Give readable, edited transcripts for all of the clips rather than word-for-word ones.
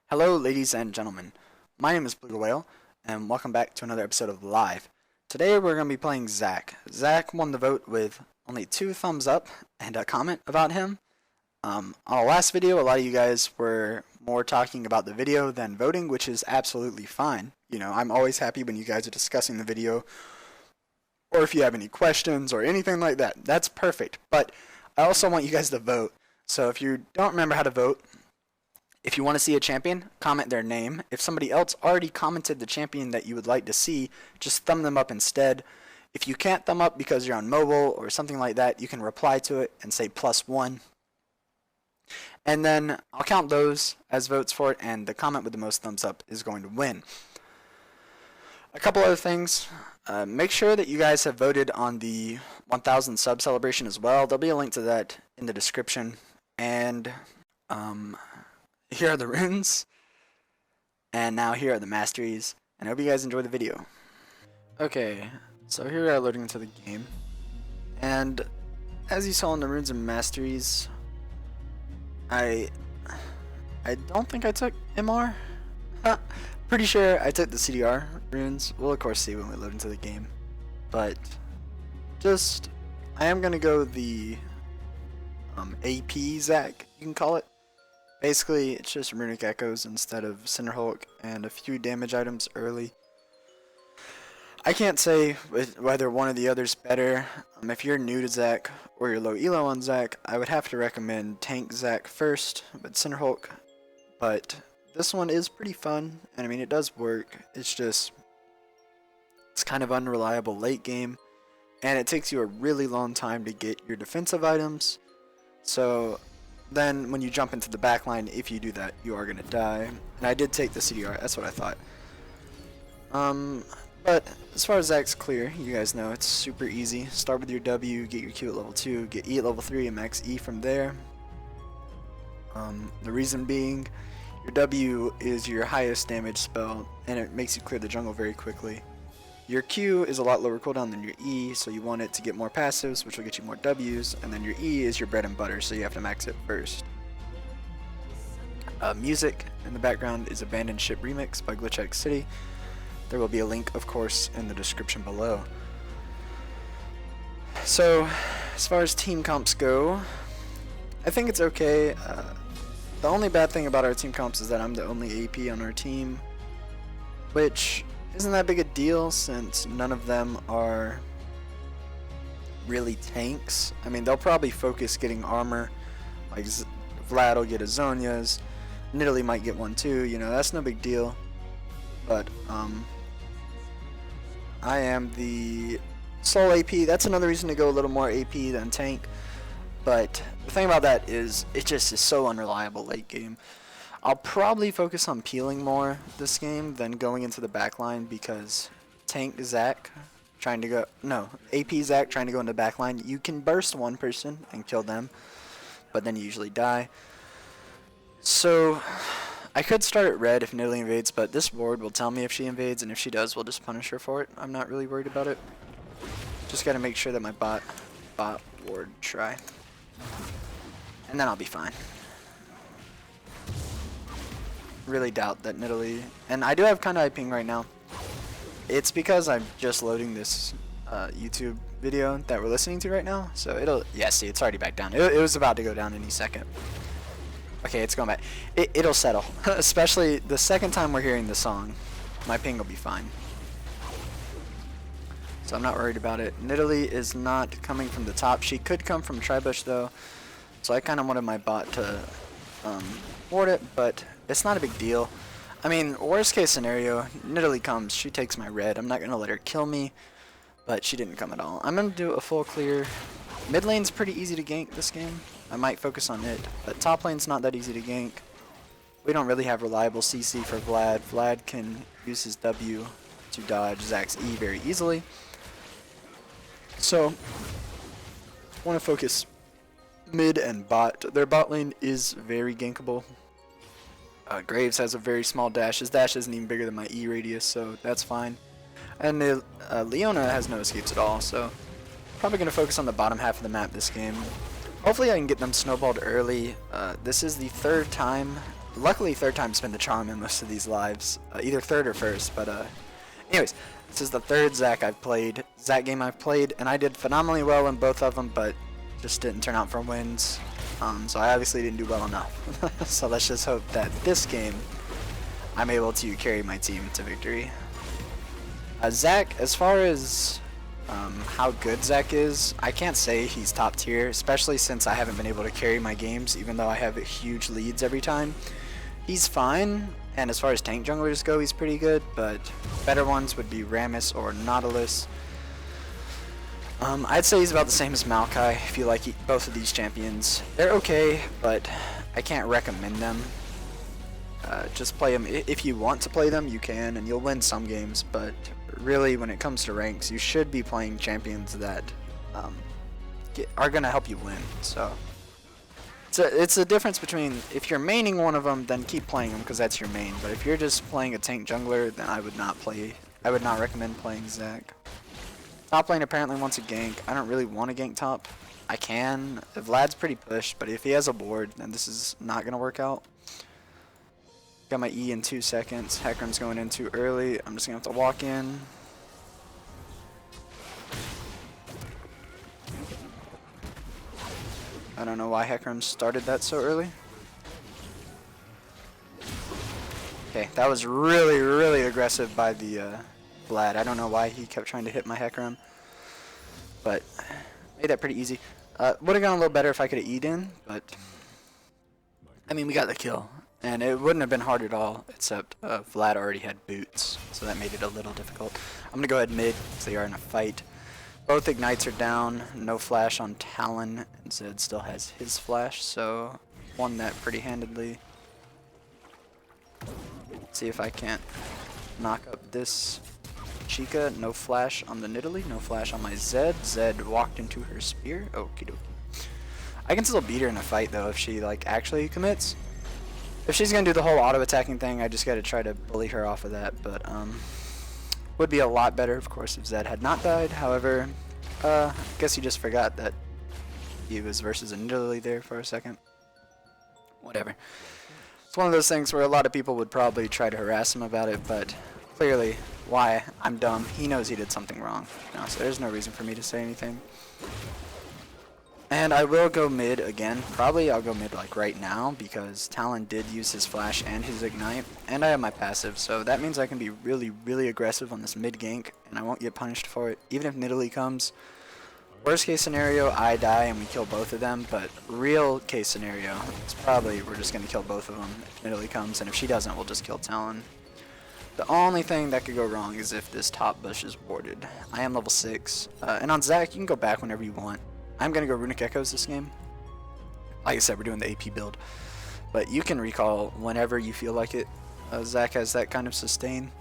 Hello, ladies and gentlemen. My name is Blue Whale, and welcome back to another episode of Live. Today we're going to be playing Zac. Zac won the vote with only 2 thumbs up and a comment about him. On the last video, a lot of you guys were more talking about the video than voting, which is absolutely fine. You know, I'm always happy when you guys are discussing the video, or if you have any questions or anything like that. That's perfect. But I also want you guys to vote. So if you don't remember how to vote, if you want to see a champion, comment their name. If somebody else already commented the champion that you would like to see, just thumb them up instead. If you can't thumb up because you're on mobile or something like that, you can reply to it and say +1. And then I'll count those as votes for it, and the comment with the most thumbs up is going to win. A couple other things. Make sure that you guys have voted on the 1000 sub celebration as well. There'll be a link to that in the description. And here are the runes, and now here are the masteries, and I hope you guys enjoy the video. Okay, so here we are loading into the game, and as you saw in the runes and masteries, I don't think I took MR. Pretty sure I took the CDR runes. We'll of course see when we load into the game, but I am gonna go the AP Zac, you can call it. Basically, it's just Runic Echoes instead of Cinderhulk and a few damage items early. I can't say whether one or the other's better. If you're new to Zac or you're low elo on Zac, I would have to recommend Tank Zac first, but Cinderhulk. But this one is pretty fun, and I mean it does work. It's kind of unreliable late game, and it takes you a really long time to get your defensive items. So then when you jump into the backline, if you do that, you are going to die. And I did take the CDR, that's what I thought. But as far as Zac's clear, you guys know it's super easy. Start with your W, get your Q at level 2, get E at level 3, and max E from there. The reason being, your W is your highest damage spell, and it makes you clear the jungle very quickly. Your Q is a lot lower cooldown than your E, so you want it to get more passives, which will get you more Ws, and then your E is your bread and butter, so you have to max it first. Music in the background is Abandoned Ship Remix by Glitch City. There will be a link, of course, in the description below. So, as far as team comps go, I think it's okay. The only bad thing about our team comps is that I'm the only AP on our team, which isn't that big a deal since none of them are really tanks. I mean, they'll probably focus getting armor, like Vlad will get a Zhonya's, Nidalee might get one too, you know, that's no big deal. But I am the sole AP. That's another reason to go a little more AP than tank. But the thing about that is it just is so unreliable late game. I'll probably focus on peeling more this game than going into the backline, because Tank Zac trying to go, no, AP Zac trying to go into the backline, you can burst one person and kill them, but then you usually die. So I could start at red if Nidalee invades, but this ward will tell me if she invades, and if she does, we'll just punish her for it. I'm not really worried about it. Just gotta make sure that my bot ward try, and then I'll be fine. Really doubt that Nidalee, and I do have kind of high ping right now. It's because I'm just loading this YouTube video that we're listening to right now, so it'll, yeah, see, it's already back down. It was about to go down any second. Okay, it's going back. It'll settle, especially the second time we're hearing the song. My ping will be fine, so I'm not worried about it. Nidalee is not coming from the top. She could come from Tribush though, so I kind of wanted my bot to ward it, but it's not a big deal. I mean, worst case scenario, Nidalee comes, she takes my red. I'm not going to let her kill me, but she didn't come at all. I'm going to do a full clear. Mid lane's pretty easy to gank this game. I might focus on it, but top lane's not that easy to gank. We don't really have reliable CC for Vlad. Vlad can use his W to dodge Zac's E very easily. So, I want to focus mid and bot. Their bot lane is very gankable. Graves has a very small dash. His dash isn't even bigger than my E radius, so that's fine. And Leona has no escapes at all, so probably going to focus on the bottom half of the map this game. Hopefully I can get them snowballed early. This is the third time luckily third time's been the charm in most of these lives. Either third or first, but anyways, this is the third Zac game I've played, and I did phenomenally well in both of them, but just didn't turn out for wins. So I obviously didn't do well enough. So let's just hope that this game I'm able to carry my team to victory. Zac, as far as how good Zac is, I can't say he's top tier, especially since I haven't been able to carry my games, even though I have huge leads every time. He's fine, and as far as tank junglers go, he's pretty good, but better ones would be Rammus or Nautilus. I'd say he's about the same as Maokai if you like both of these champions. They're okay, but I can't recommend them. Just play them. If you want to play them, you can, and you'll win some games, but really when it comes to ranks, you should be playing champions that are going to help you win. So it's a difference between, if you're maining one of them, then keep playing them because that's your main, but if you're just playing a tank jungler, then I would not recommend playing Zac. Top lane apparently wants a gank. I don't really want to gank top. I can. Vlad's pretty pushed, but if he has a ward, then this is not going to work out. Got my E in 2 seconds. Hecarim's going in too early. I'm just going to have to walk in. I don't know why Hecarim started that so early. Okay, that was really, really aggressive by the Vlad. I don't know why he kept trying to hit my Hecarim, but made that pretty easy. Would have gone a little better if I could have E'd in, but I mean, we got the kill. And it wouldn't have been hard at all, except Vlad already had boots, so that made it a little difficult. I'm going to go ahead mid, because they are in a fight. Both ignites are down, no flash on Talon, and Zed still has his flash, so won that pretty handedly. See if I can't knock up this Chica. No flash on the Nidalee, no flash on my Zed. Zed walked into her spear. Okie dokie. I can still beat her in a fight, though, if she like actually commits. If she's gonna do the whole auto-attacking thing, I just gotta try to bully her off of that, but would be a lot better, of course, if Zed had not died. However, I guess he just forgot that he was versus a Nidalee there for a second. Whatever. It's one of those things where a lot of people would probably try to harass him about it, but clearly, why? I'm dumb. He knows he did something wrong. No, so there's no reason for me to say anything. And I will go mid again. Probably I'll go mid like right now because Talon did use his flash and his ignite, and I have my passive, so that means I can be really, really aggressive on this mid gank, and I won't get punished for it, even if Nidalee comes. Worst case scenario, I die and we kill both of them, but real case scenario, it's probably we're just going to kill both of them if Nidalee comes, and if she doesn't, we'll just kill Talon. The only thing that could go wrong is if this top bush is warded. I am level 6, and on Zac, you can go back whenever you want. I'm going to go Runic Echoes this game. Like I said, we're doing the AP build. But you can recall whenever you feel like it. Zac has that kind of sustain.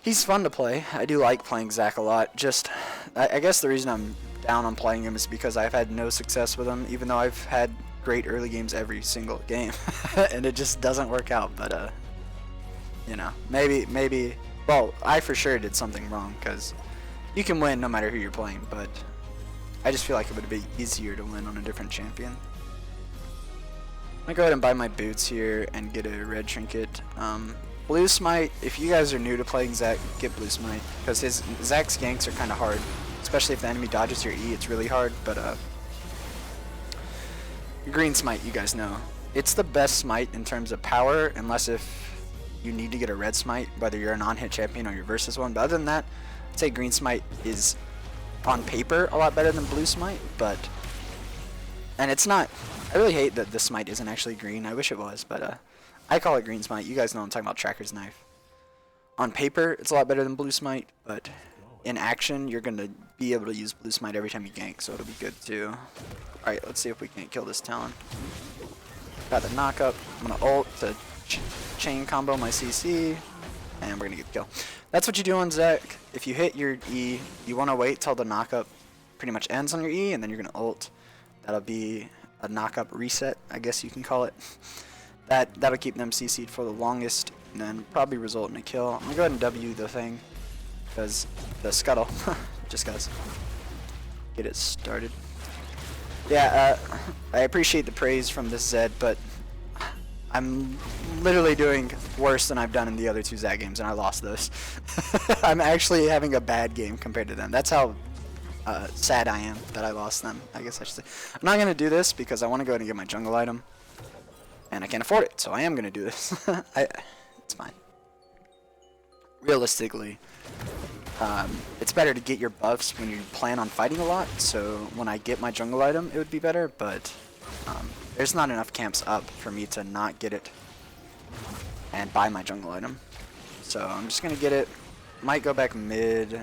He's fun to play. I do like playing Zac a lot. Just, I guess the reason I'm down on playing him is because I've had no success with him, even though I've had great early games every single game. And it just doesn't work out. But, you know, maybe, well, I for sure did something wrong, because you can win no matter who you're playing, but I just feel like it would be easier to win on a different champion. I'm gonna go ahead and buy my boots here and get a red trinket. Blue smite, if you guys are new to playing Zac, get blue smite, because Zac's ganks are kind of hard, especially if the enemy dodges your E, it's really hard, but green smite, you guys know. It's the best smite in terms of power, unless if you need to get a red smite, whether you're a non-hit champion or you're versus one, but other than that, I'd say green smite is on paper a lot better than blue smite, but and it's not. I really hate that the smite isn't actually green. I wish it was, but I call it green smite. You guys know I'm talking about Tracker's Knife. On paper, it's a lot better than blue smite, but in action, you're gonna be able to use blue smite every time you gank, so it'll be good too. All right, let's see if we can't kill this Talon. Got the knock up. I'm gonna ult to chain combo my CC, and we're gonna get the kill. That's what you do on Zac. If you hit your E, you want to wait till the knockup pretty much ends on your E, and then you're going to ult. That'll be a knockup reset, I guess you can call it. That'll keep them CC'd for the longest, and then probably result in a kill. I'm going to go ahead and W the thing, because the scuttle just goes. Get it started. Yeah, I appreciate the praise from this Zed, but I'm literally doing worse than I've done in the other 2 Zac games, and I lost those. I'm actually having a bad game compared to them. That's how sad I am that I lost them, I guess I should say. I'm not going to do this because I want to go ahead and get my jungle item, and I can't afford it, so I am going to do this. It's fine. Realistically, it's better to get your buffs when you plan on fighting a lot, so when I get my jungle item, it would be better, but there's not enough camps up for me to not get it and buy my jungle item. So I'm just going to get it. Might go back mid,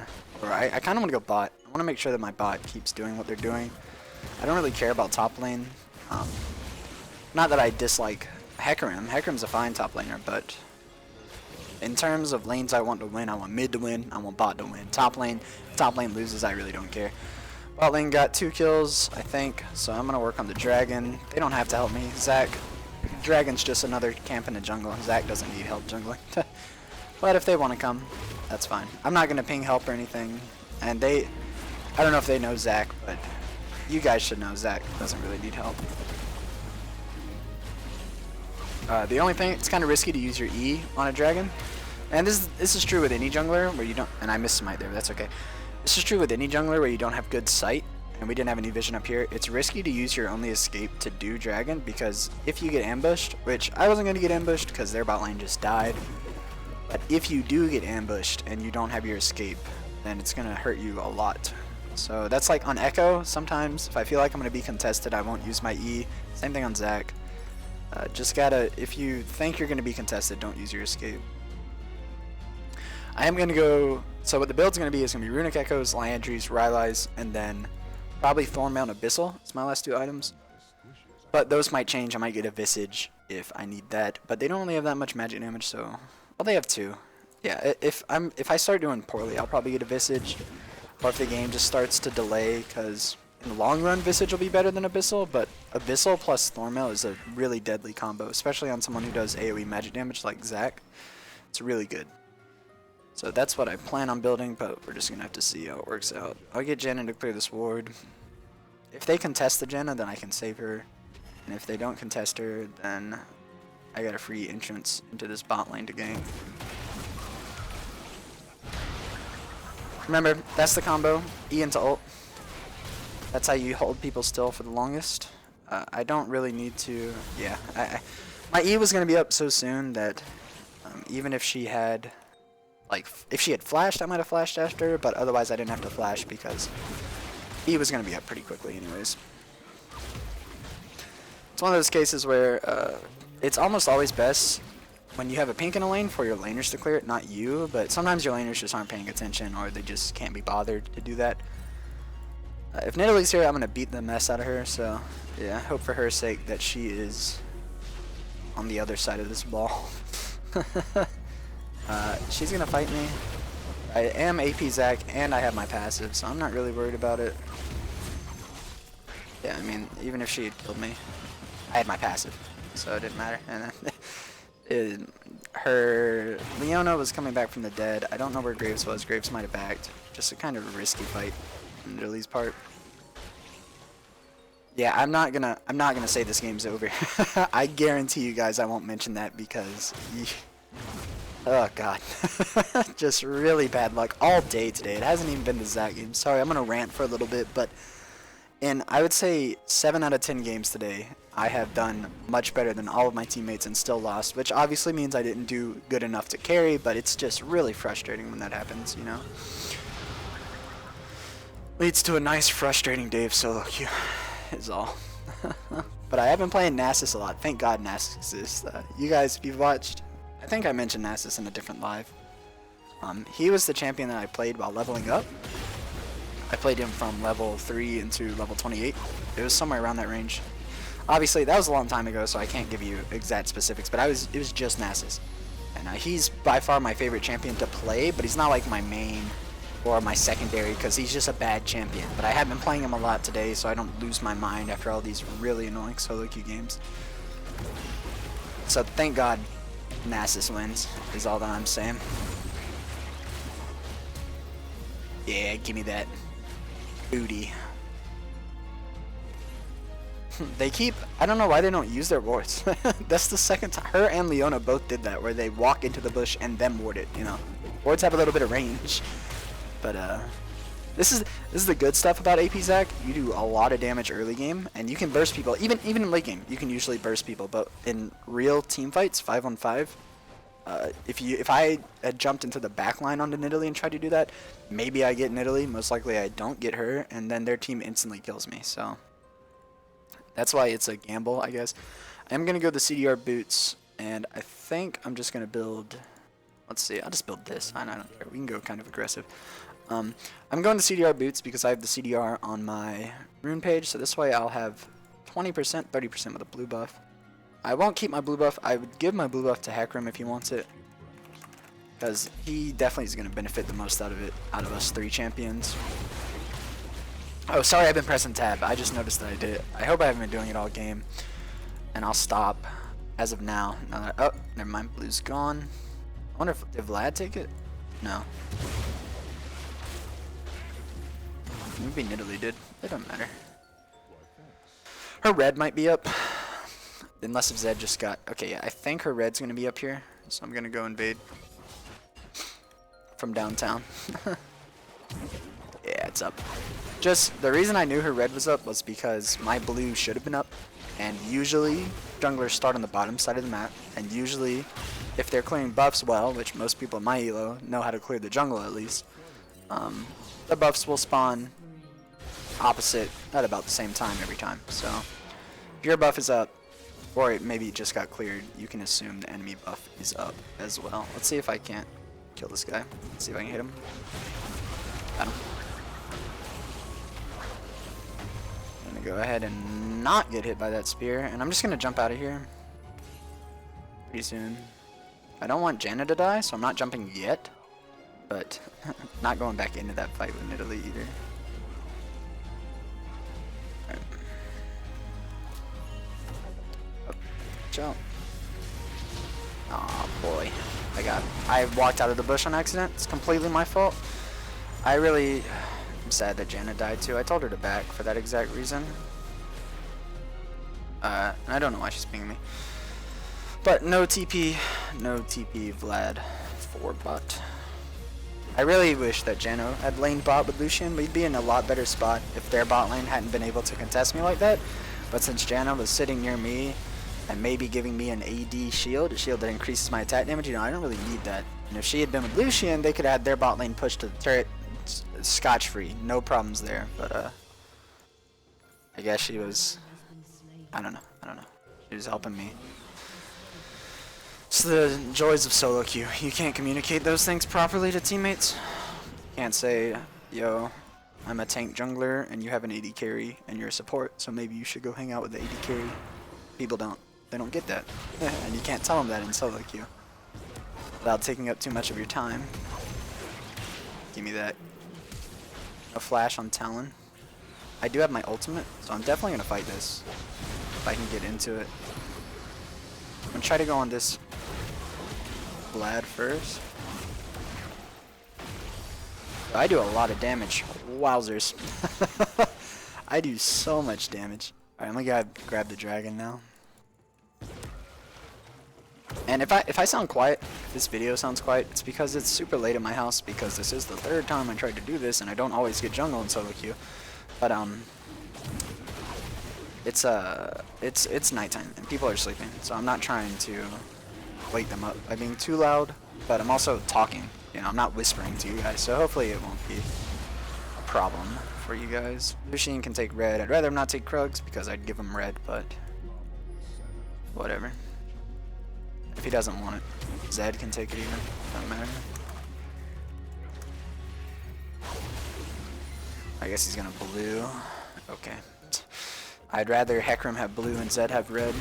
or I kind of want to go bot. I want to make sure that my bot keeps doing what they're doing. I don't really care about top lane. Not that I dislike Hecarim. Hecarim's a fine top laner, but in terms of lanes I want to win, I want mid to win, I want bot to win. Top lane, if top lane loses, I really don't care. Bot lane got 2 kills, I think, so I'm going to work on the dragon. They don't have to help me. Zac, dragon's just another camp in the jungle. Zac doesn't need help jungling. But if they want to come, that's fine. I'm not going to ping help or anything. And I don't know if they know Zac, but you guys should know Zac doesn't really need help. The only thing, it's kind of risky to use your E on a dragon. And this is true with any jungler where you don't, and I missed smite there, but that's okay. This is true with any jungler where you don't have good sight, and we didn't have any vision up here. It's risky to use your only escape to do dragon, because if you get ambushed, which I wasn't going to get ambushed because their bot lane just died, but if you do get ambushed and you don't have your escape, then it's going to hurt you a lot. So that's like on Echo, sometimes if I feel like I'm going to be contested, I won't use my E. Same thing on Zac. Just gotta, if you think you're going to be contested, don't use your escape. I am going to go, so what the build's going to be is going to be Runic Echoes, Liandry's, Rylai's, and then probably Thornmail and Abyssal. It's my last 2 items. But those might change. I might get a Visage if I need that. But they don't really have that much magic damage, so, well, they have 2. Yeah, if I start doing poorly, I'll probably get a Visage. Or if the game just starts to delay, because in the long run, Visage will be better than Abyssal, but Abyssal plus Thornmail is a really deadly combo, especially on someone who does AoE magic damage like Zac. It's really good. So that's what I plan on building, but we're just going to have to see how it works out. I'll get Janna to clear this ward. If they contest the Janna, then I can save her. And if they don't contest her, then I got a free entrance into this bot lane to gank. Remember, that's the combo. E into ult. That's how you hold people still for the longest. I don't really need to... Yeah, my E was going to be up so soon that even if she had... Like, if she had flashed, I might have flashed after, but otherwise I didn't have to flash because E was going to be up pretty quickly anyways. It's one of those cases where it's almost always best when you have a pink in a lane for your laners to clear it, not you, but sometimes your laners just aren't paying attention or they just can't be bothered to do that. If Nidalee's here, I'm going to beat the mess out of her, so yeah, I hope for her sake that she is on the other side of this ball. She's going to fight me. I am AP Zac and I have my passive, so I'm not really worried about it. Yeah, I mean, even if she had killed me, I had my passive, so it didn't matter. And her Leona was coming back from the dead. I don't know where Graves was. Graves might have backed. Just a kind of risky fight on Nidalee's part. Yeah, I'm not gonna say this game's over. I guarantee you guys I won't mention that because oh god. Just really bad luck all day today. It hasn't even been the Zac game. Sorry, I'm gonna rant for a little bit, but in I would say 7 out of 10 games today, I have done much better than all of my teammates and still lost, which obviously means I didn't do good enough to carry, but it's just really frustrating when that happens, you know? Leads to a nice frustrating day of solo queue, is all. But I have been playing Nasus a lot. Thank God Nasus exists. You guys, if you've watched, I think I mentioned Nasus in a different live. He was the champion that I played while leveling up. I played him from level 3 into level 28. It was somewhere around that range. Obviously, that was a long time ago, so I can't give you exact specifics, but it was just Nasus. And he's by far my favorite champion to play, but he's not like my main or my secondary because he's just a bad champion. But I have been playing him a lot today, so I don't lose my mind after all these really annoying solo queue games. So thank God Nasus wins, is all that I'm saying. Yeah, give me that booty. They keep, I don't know why they don't use their wards. That's the second time. Her and Leona both did that, where they walk into the bush and then ward it, you know. Wards have a little bit of range. But this is the good stuff about AP Zac. You do a lot of damage early game, and you can burst people. Even in late game, you can usually burst people. But in real team fights, 5-on-5, if I had jumped into the back line onto Nidalee and tried to do that, maybe I get Nidalee. Most likely I don't get her, and then their team instantly kills me. So that's why it's a gamble, I guess. I'm gonna go the CDR boots, and I think I'm just gonna build. Let's see. I'll just build this. I don't care. We can go kind of aggressive. I'm going to CDR boots because I have the CDR on my rune page, so this way I'll have 20%, 30% with a blue buff. I won't keep my blue buff. I would give my blue buff to Hecarim if he wants it, because he definitely is going to benefit the most out of it, out of us 3 champions. Oh, sorry, I've been pressing tab. I just noticed that I did it. I hope I haven't been doing it all game, and I'll stop as of now. Oh, never mind. Blue's gone. I wonder if did Vlad take it? No. Maybe Nidalee did. It don't matter. Her red might be up. Unless if Zed just got... Okay, yeah, I think her red's going to be up here. So I'm going to go invade. From downtown. Yeah, it's up. Just, the reason I knew her red was up was because my blue should have been up. And usually, junglers start on the bottom side of the map. And usually, if they're clearing buffs well, which most people in my elo know how to clear the jungle at least, the buffs will spawn opposite at about the same time every time. So if your buff is up, or maybe it just got cleared, you can assume the enemy buff is up as well. Let's see if I can't kill this guy. Let's see if I can hit him. Got him. I'm gonna go ahead and not get hit by that spear, and I'm just gonna jump out of here pretty soon. I don't want Janna to die, so I'm not jumping yet, but not going back into that fight with Nidalee either. Jump. Oh boy. I walked out of the bush on accident. It's completely my fault. I'm sad that Janna died too. I told her to back for that exact reason. And I don't know why she's pinging me. But no TP Vlad for bot. I really wish that Jano had laned bot with Lucian. We'd be in a lot better spot if their bot lane hadn't been able to contest me like that. But since Jano was sitting near me and maybe giving me an AD shield, a shield that increases my attack damage, you know, I don't really need that. And if she had been with Lucian, they could have had their bot lane pushed to the turret scotch-free. No problems there. But I guess she was... I don't know. She was helping me. It's the joys of solo queue. You can't communicate those things properly to teammates. You can't say, yo, I'm a tank jungler and you have an AD carry and you're a support, so maybe you should go hang out with the AD carry. People don't. They don't get that. And you can't tell them that in solo queue without taking up too much of your time. Give me that. A flash on Talon. I do have my ultimate, so I'm definitely going to fight this if I can get into it. I'm going to try to go on this Vlad first. I do a lot of damage. Wowzers. I do so much damage. Alright, I'm gonna grab the dragon now. And if I sound quiet, if this video sounds quiet, it's because it's super late at my house, because this is the 3rd time I tried to do this and I don't always get jungle in solo queue. But it's nighttime and people are sleeping, so I'm not trying to wake them up by being too loud, but I'm also talking. You know, I'm not whispering to you guys, so hopefully it won't be a problem for you guys. Lucian can take red. I'd rather him not take Krugs because I'd give him red, but whatever. If he doesn't want it, Zed can take it even. Doesn't matter. I guess he's gonna blue. Okay. I'd rather Hecarim have blue and Zed have red.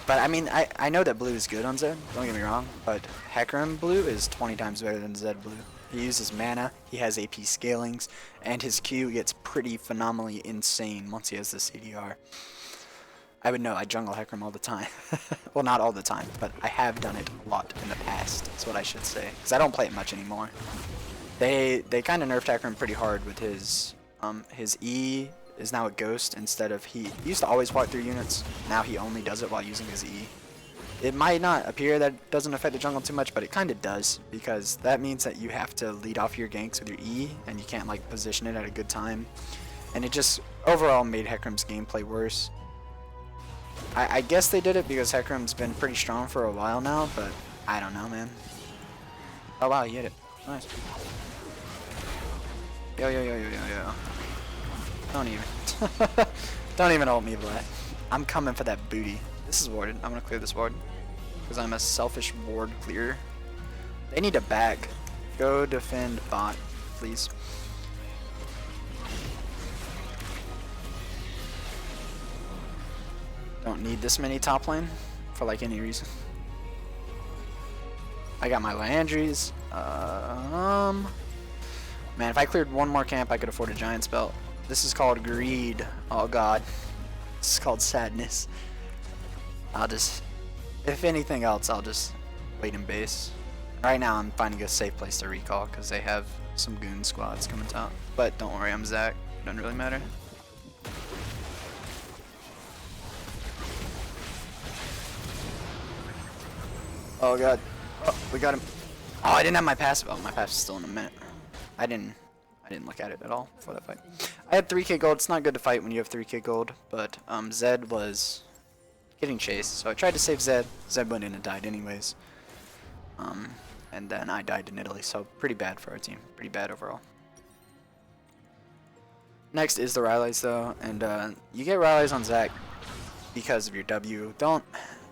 But I mean, I know that blue is good on Zed, don't get me wrong, but Hecarim blue is 20 times better than Zed blue. He uses mana, he has AP scalings, and his Q gets pretty phenomenally insane once he has the CDR. I would know, I jungle Hecarim all the time. Well, not all the time, but I have done it a lot in the past, that's what I should say. Because I don't play it much anymore. They kind of nerfed Hecarim pretty hard with his E is now a ghost instead of he used to always walk through units. Now he only does it while using his E. It might not appear that it doesn't affect the jungle too much, but it kind of does, because that means that you have to lead off your ganks with your E, and you can't like position it at a good time. And it just overall made Hecarim's gameplay worse. I guess they did it because Hecarim's been pretty strong for a while now, but I don't know, man. Oh wow, he hit it. Nice. Yo, yo, yo, yo, yo, yo. Don't even. Don't even ult me, Vlad. I'm coming for that booty. This is warded. I'm gonna clear this ward. Because I'm a selfish ward clearer. They need to back. Go defend bot, please. Don't need this many top lane for like any reason. I got my Landry's. Man, if I cleared one more camp, I could afford a Giant's Belt. This is called greed. Oh god. This is called sadness. I'll just, if anything else, I'll just wait in base. Right now, I'm finding a safe place to recall because they have some goon squads coming out. But don't worry, I'm Zac. Doesn't really matter. Oh god. Oh, we got him. Oh, I didn't have my passive. Oh, my passive's still in a minute. I didn't look at it at all before that fight. I had 3k gold. It's not good to fight when you have 3k gold, but Zed was getting chased, so I tried to save Zed. Zed went in and died anyways. And then I died in Italy, so pretty bad for our team. Pretty bad overall. Next is the Rylai's though, and you get Rylai's on Zac because of your W.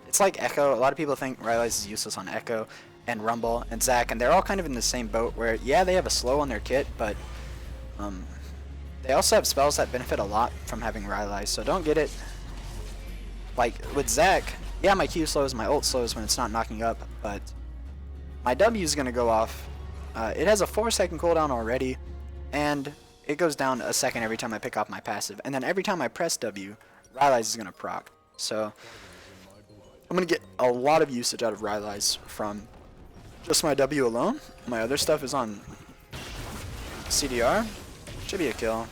It's like Echo. A lot of people think Rylai's is useless on Echo and Rumble and Zac, and they're all kind of in the same boat where, yeah, they have a slow on their kit, but they also have spells that benefit a lot from having Rylai's, so don't get it. Like, with Zac, yeah, my Q slows, my ult slows when it's not knocking up, but my W is going to go off. It has a 4-second cooldown already, and it goes down a second every time I pick off my passive, and then every time I press W, Rylai's is going to proc. So I'm going to get a lot of usage out of Rylai's from just my W alone. My other stuff is on CDR. Should be a kill.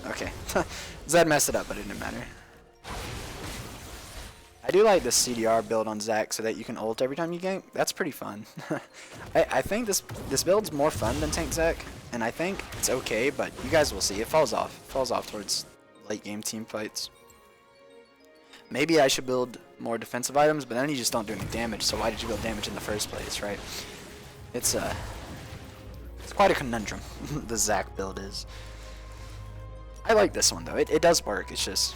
Okay. Zed messed it up, but it didn't matter. I do like this CDR build on Zac so that you can ult every time you gank. That's pretty fun. I think this build's more fun than tank Zac, and I think it's okay, but you guys will see. It falls off. It falls off towards late game team fights. Maybe I should build more defensive items, but then you just don't do any damage, so why did you build damage in the first place, right? It's quite a conundrum, the Zac build is. I like this one though. It does work. It's just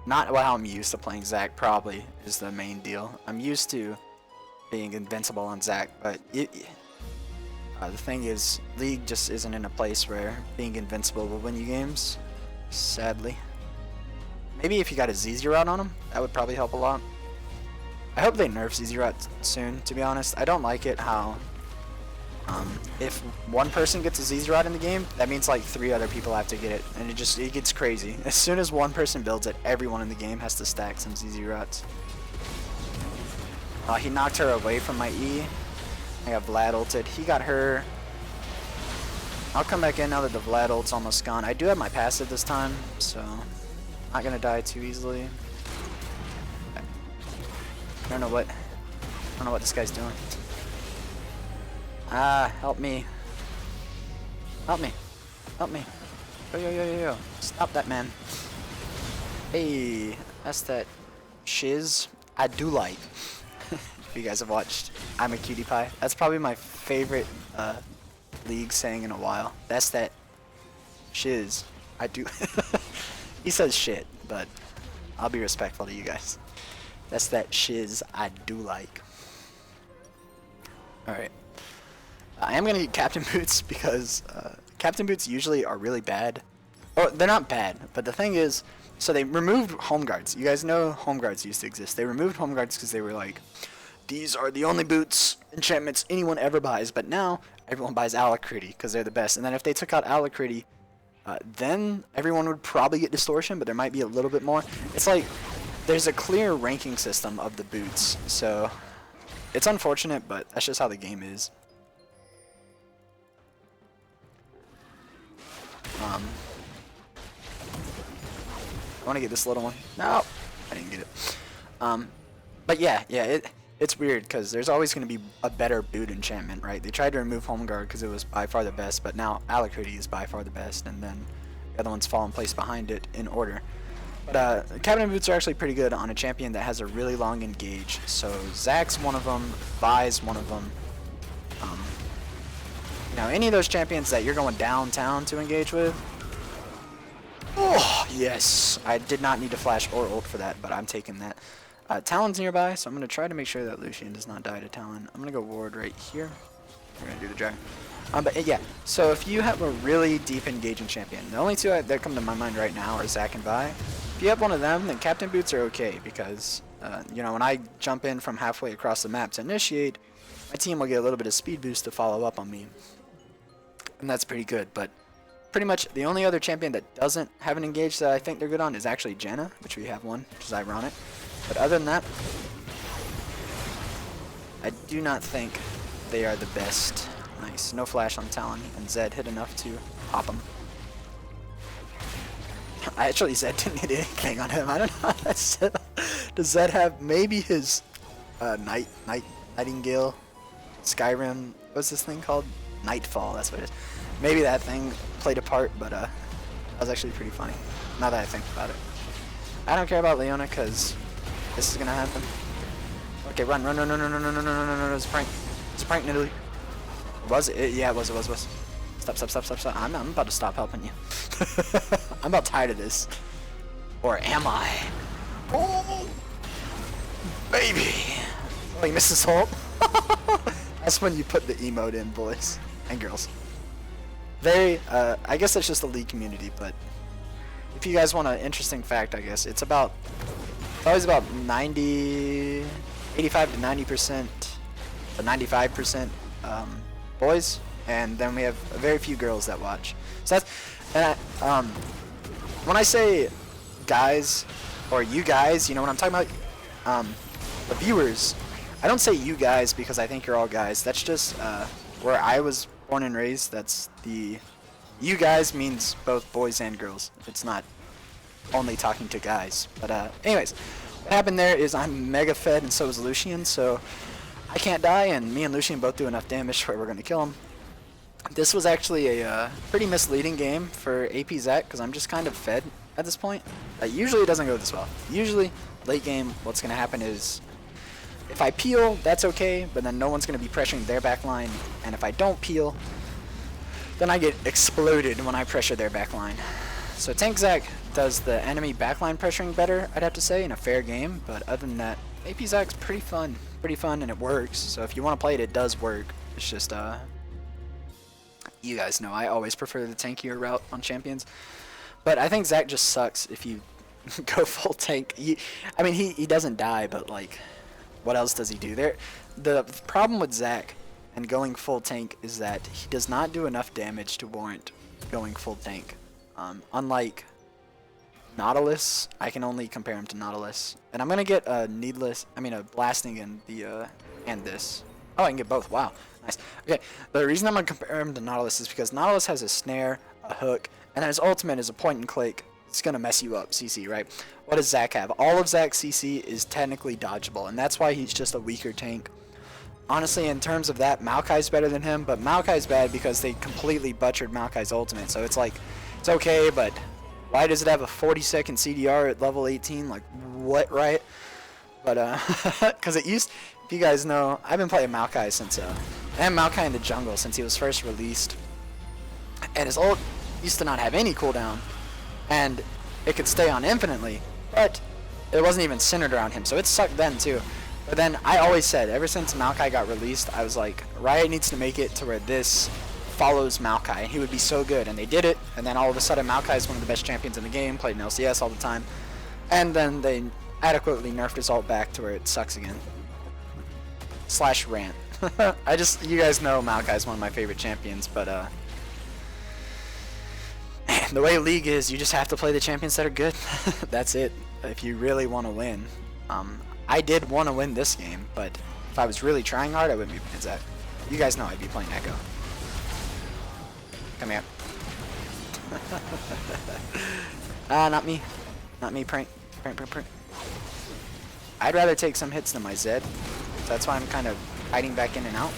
not how I'm used to playing Zac, probably, is the main deal. I'm used to being invincible on Zac, but the thing is, League just isn't in a place where being invincible will win you games, sadly. Maybe if you got a ZZ route on him, that would probably help a lot. I hope they nerf ZZ route soon, to be honest. I don't like it how if one person gets a ZZ route in the game, that means like 3 other people have to get it, and it gets crazy. As soon as one person builds it, everyone in the game has to stack some ZZ routes. He knocked her away from my E. I got Vlad ulted. He got her. I'll come back in now that the Vlad ult's almost gone. I do have my passive this time, so not gonna die too easily. I don't know what this guy's doing. Help me. Help me. Help me. Yo, yo, yo, yo, yo. Stop that, man. Hey, that's that shiz I do like. If you guys have watched I'm a Cutie Pie, that's probably my favorite League saying in a while. That's that shiz I do. He says shit, but I'll be respectful to you guys. That's that shiz I do like. Alright. I am going to get Captain Boots because Captain Boots usually are really bad. Oh, they're not bad, but the thing is, so they removed Home Guards. You guys know Home Guards used to exist. They removed Home Guards because they were like, these are the only boots, enchantments anyone ever buys. But now, everyone buys Alacrity because they're the best. And then if they took out Alacrity, then everyone would probably get Distortion, but there might be a little bit more. It's like, there's a clear ranking system of the boots. So, it's unfortunate, but that's just how the game is. I want to get this little one. No, I didn't get it. But yeah, it's weird because there's always going to be a better boot enchantment, right? They tried to remove Home Guard because it was by far the best, but now Alec Hoodie is by far the best, and then the other ones fall in place behind it in order. But Cabinet Boots are actually pretty good on a champion that has a really long engage. So Zac's one of them, Vi's one of them. You know, any of those champions that you're going downtown to engage with. Oh, yes. I did not need to flash or ult for that, but I'm taking that. Talon's nearby, so I'm going to try to make sure that Lucian does not die to Talon. I'm going to go ward right here. We're going to do the dragon. But yeah, so if you have a really deep engaging champion, the only two that come to my mind right now are Zac and Vi. If you have one of them, then Captain Boots are okay, because, you know, when I jump in from halfway across the map to initiate, my team will get a little bit of speed boost to follow up on me. And that's pretty good, but pretty much the only other champion that doesn't have an engage that I think they're good on is actually Janna, which we have one, which is ironic. But other than that, I do not think they are the best. Nice. No flash on Talon, and Zed hit enough to pop him. Actually, Zed didn't hit anything on him. I don't know. Does Zed have maybe his Nightingale Skyrim? What's this thing called? Nightfall. That's what it is. Maybe that thing played a part, but that was actually pretty funny. Now that I think about it, I don't care about Leona because this is gonna happen. Okay, run. It's a prank. It's a prank, Nidalee. Was it? Yeah, it was. Stop. I'm about to stop helping you. I'm about tired of this. Or am I? Oh, baby. Oh, you missed this ult? That's when you put the emote in, boys and girls. Very, I guess that's just the League community, but if you guys want an interesting fact, I guess, it's always about 85 to 90%, or 95% boys, and then we have very few girls that watch. So that's, and when I say guys, or you guys, you know what I'm talking about, the viewers, I don't say you guys because I think you're all guys. That's just where I was born and raised. That's the you guys means both boys and girls. It's not only talking to guys. But anyways, what happened there is I'm mega fed and so is Lucian, so I can't die, and me and Lucian both do enough damage where we're gonna kill him. This was actually a pretty misleading game for AP Zac because I'm just kind of fed at this point. Usually it doesn't go this well. Usually late game, what's gonna happen is if I peel, that's okay, but then no one's going to be pressuring their back line, and if I don't peel, then I get exploded when I pressure their back line. So Tank Zac does the enemy backline pressuring better, I'd have to say, in a fair game, but other than that, AP Zac's pretty fun, and it works, so if you want to play it, it does work. It's just, you guys know, I always prefer the tankier route on champions, but I think Zac just sucks if you go full tank. I mean, he doesn't die, but, like, what else does he do? The problem with Zac and going full tank is that he does not do enough damage to warrant going full tank. Unlike Nautilus, I can only compare him to Nautilus. And I'm gonna get a blasting and and this. Oh, I can get both. Wow, nice. Okay, the reason I'm gonna compare him to Nautilus is because Nautilus has a snare, a hook, and then his ultimate is a point and click. It's gonna mess you up, CC, right? What does Zac have? All of Zac's CC is technically dodgeable, and that's why he's just a weaker tank. Honestly, in terms of that, Maokai's better than him, but Maokai's bad because they completely butchered Maokai's ultimate, so it's like, it's okay, but why does it have a 40-second CDR at level 18? Like, what, right? But, because it used, if you guys know, I've been playing Maokai since, and Maokai in the jungle since he was first released, and his ult used to not have any cooldown, and it could stay on infinitely, but it wasn't even centered around him, so it sucked then too. But then I always said, ever since Maokai got released, I was like, Riot needs to make it to where this follows Maokai, and he would be so good, and they did it, and then all of a sudden Maokai is one of the best champions in the game, played in LCS all the time, and then they adequately nerfed his ult back to where it sucks again. Slash rant. You guys know Maokai is one of my favorite champions, but the way League is, you just have to play the champions that are good. That's it. If you really want to win. I did want to win this game, but if I was really trying hard, I wouldn't be playing Zac. You guys know I'd be playing Echo. Come here. Not me. Not me, prank. Prank. I'd rather take some hits than my Zed. That's why I'm kind of hiding back in and out.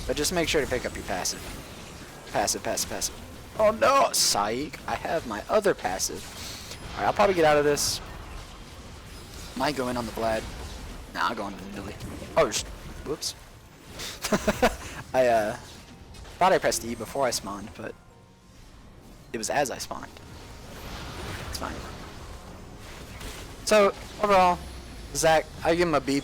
But just make sure to pick up your passive. Passive. Oh no! Psych! I have my other passive. Alright, I'll probably get out of this. Might go in on the Vlad. Nah, I'll go into the Lily. Oh, whoops. I thought I pressed E before I spawned, but it was as I spawned. It's fine. So, overall, Zac, I give him a B+.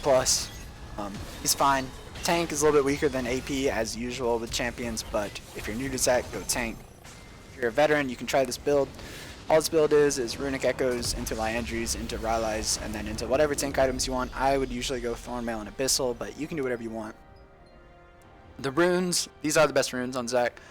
He's fine. Tank is a little bit weaker than AP as usual with champions, but if you're new to Zac, go tank. If you're a veteran, you can try this build. All this build is Runic Echoes into Liandry's, into Rylai's, and then into whatever tank items you want. I would usually go Thornmail and Abyssal, but you can do whatever you want. The runes, these are the best runes on Zac.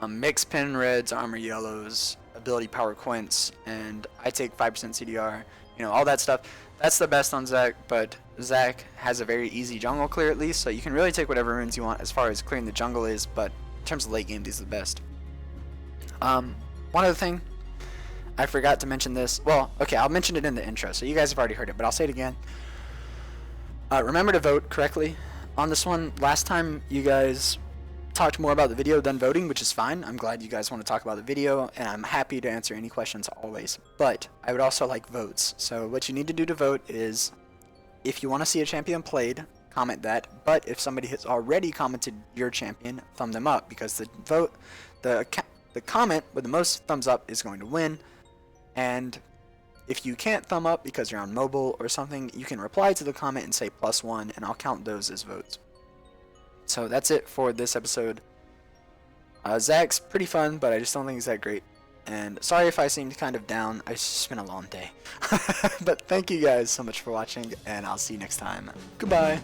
Mix Pin Reds, Armor Yellows, Ability Power Quints, and I take 5% CDR. You know, all that stuff. That's the best on Zac, but Zac has a very easy jungle clear at least, so you can really take whatever runes you want as far as clearing the jungle is, but in terms of late game, these are the best. One other thing, I forgot to mention this. Well, okay, I'll mention it in the intro, so you guys have already heard it, but I'll say it again. Remember to vote correctly on this one. Last time you guys talked more about the video than voting, which is fine. I'm glad you guys want to talk about the video, and I'm happy to answer any questions always. But I would also like votes. So what you need to do to vote is, if you want to see a champion played, comment that. But if somebody has already commented your champion, thumb them up, because the vote, the comment with the most thumbs up is going to win. And if you can't thumb up because you're on mobile or something, you can reply to the comment and say +1, and I'll count those as votes. So that's it for this episode. Zac's pretty fun, but I just don't think he's that great. And sorry if I seemed kind of down. It's just been a long day. But thank you guys so much for watching, and I'll see you next time. Goodbye.